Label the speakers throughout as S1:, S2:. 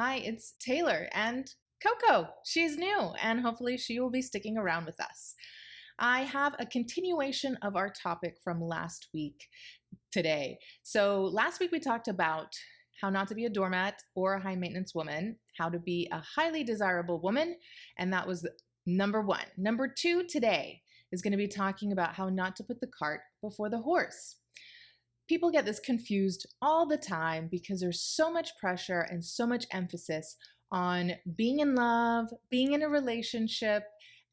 S1: Hi, it's Taylor and Coco. She's new and hopefully she will be sticking around with us. I have a continuation of our topic from last week today. So, last week we talked about how not to be a doormat or a high maintenance woman, how to be a highly desirable woman, and that was number one. Number two today is going to be talking about how not to put the cart before the horse. People get this confused all the time because there's so much pressure and so much emphasis on being in love, being in a relationship,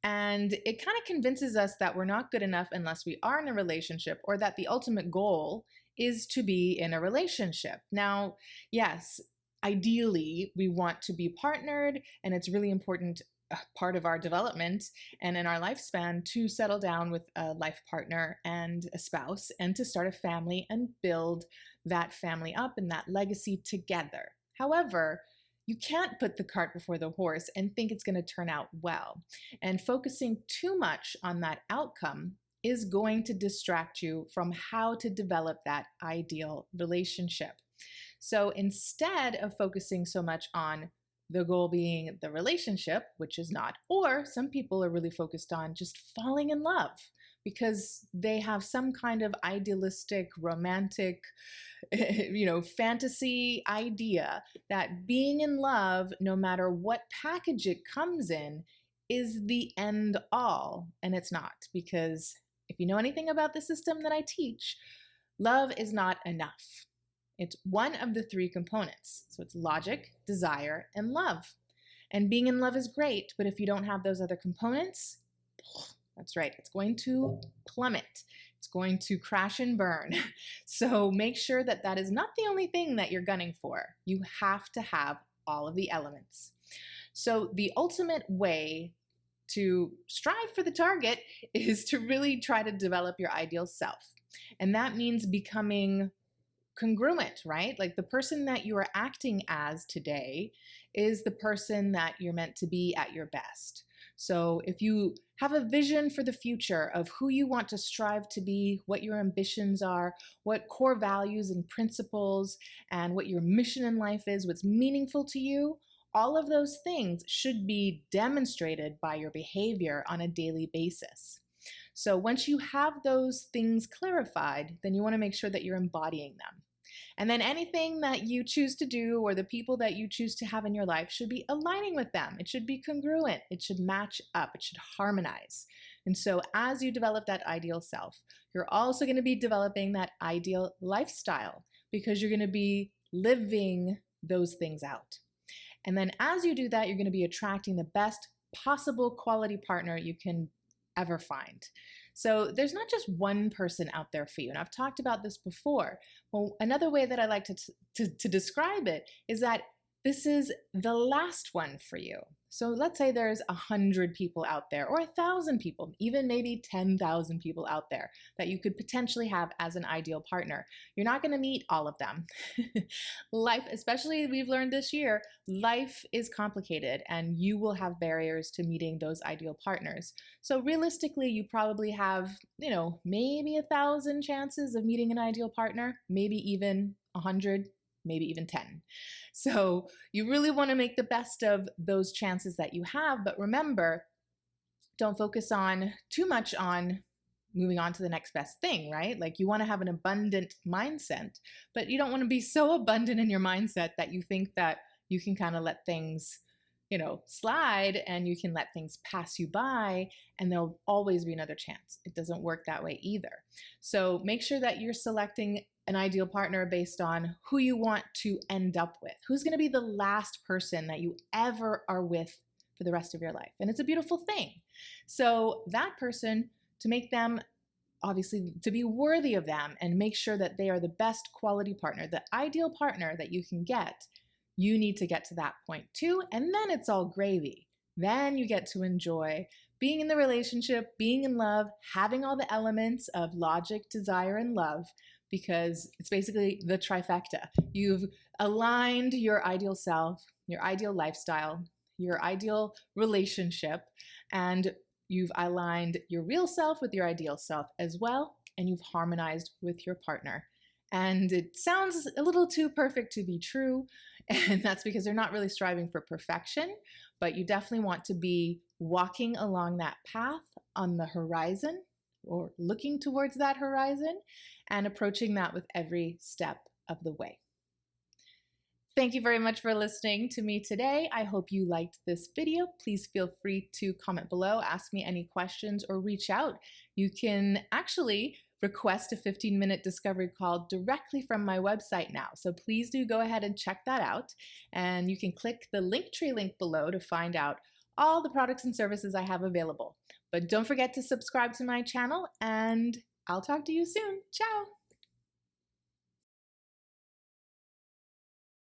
S1: and it kind of convinces us that we're not good enough unless we are in a relationship, or that the ultimate goal is to be in a relationship. Now, yes, ideally, we want to be partnered, and it's really important part of our development and in our lifespan to settle down with a life partner and a spouse and to start a family and build that family up and that legacy together. However, you can't put the cart before the horse and think it's going to turn out well. And focusing too much on that outcome is going to distract you from how to develop that ideal relationship. So instead of focusing so much on the goal being the relationship, which is not, or some people are really focused on just falling in love because they have some kind of idealistic, romantic, fantasy idea that being in love, no matter what package it comes in, is the end all. And it's not, because if you know anything about the system that I teach, love is not enough. It's one of the three components. So it's logic, desire, and love. And being in love is great, but if you don't have those other components, that's right, it's going to plummet. It's going to crash and burn. So make sure that that is not the only thing that you're gunning for. You have to have all of the elements. So the ultimate way to strive for the target is to really try to develop your ideal self. And that means becoming congruent, right? Like the person that you are acting as today is the person that you're meant to be at your best. So if you have a vision for the future of who you want to strive to be, what your ambitions are, what core values and principles, and what your mission in life is, what's meaningful to you, all of those things should be demonstrated by your behavior on a daily basis. So once you have those things clarified, then you want to make sure that you're embodying them. And then anything that you choose to do or the people that you choose to have in your life should be aligning with them. It should be congruent. It should match up. It should harmonize. And so as you develop that ideal self, you're also going to be developing that ideal lifestyle because you're going to be living those things out. And then as you do that, you're going to be attracting the best possible quality partner you can ever find. So there's not just one person out there for you. And I've talked about this before. Well, another way that I like to describe it is that this is the last one for you. So let's say there's 100 people out there, or 1,000 people, even maybe 10,000 people out there that you could potentially have as an ideal partner. You're not going to meet all of them. Life, especially we've learned this year, life is complicated and you will have barriers to meeting those ideal partners. So realistically, you probably have, maybe 1,000 chances of meeting an ideal partner, maybe even 100, maybe even 10. So you really want to make the best of those chances that you have. But remember, don't focus on too much on moving on to the next best thing, right? Like you want to have an abundant mindset, but you don't want to be so abundant in your mindset that you think that you can kind of let things slide and you can let things pass you by and there'll always be another chance. It doesn't work that way either. So make sure that you're selecting an ideal partner based on who you want to end up with. Who's going to be the last person that you ever are with for the rest of your life? And it's a beautiful thing. So that person, to make them, obviously, to be worthy of them and make sure that they are the best quality partner, the ideal partner that you can get, you need to get to that point too. And then it's all gravy. Then you get to enjoy being in the relationship, being in love, having all the elements of logic, desire, and love, because it's basically the trifecta. You've aligned your ideal self, your ideal lifestyle, your ideal relationship, and you've aligned your real self with your ideal self as well, and you've harmonized with your partner. And it sounds a little too perfect to be true. And that's because they're not really striving for perfection, but you definitely want to be walking along that path on the horizon or looking towards that horizon and approaching that with every step of the way. Thank you very much for listening to me today. I hope you liked this video. Please feel free to comment below, ask me any questions, or reach out. You can actually request a 15-minute discovery call directly from my website now. So please do go ahead and check that out. And you can click the Linktree link below to find out all the products and services I have available. But don't forget to subscribe to my channel, and I'll talk to you soon. Ciao!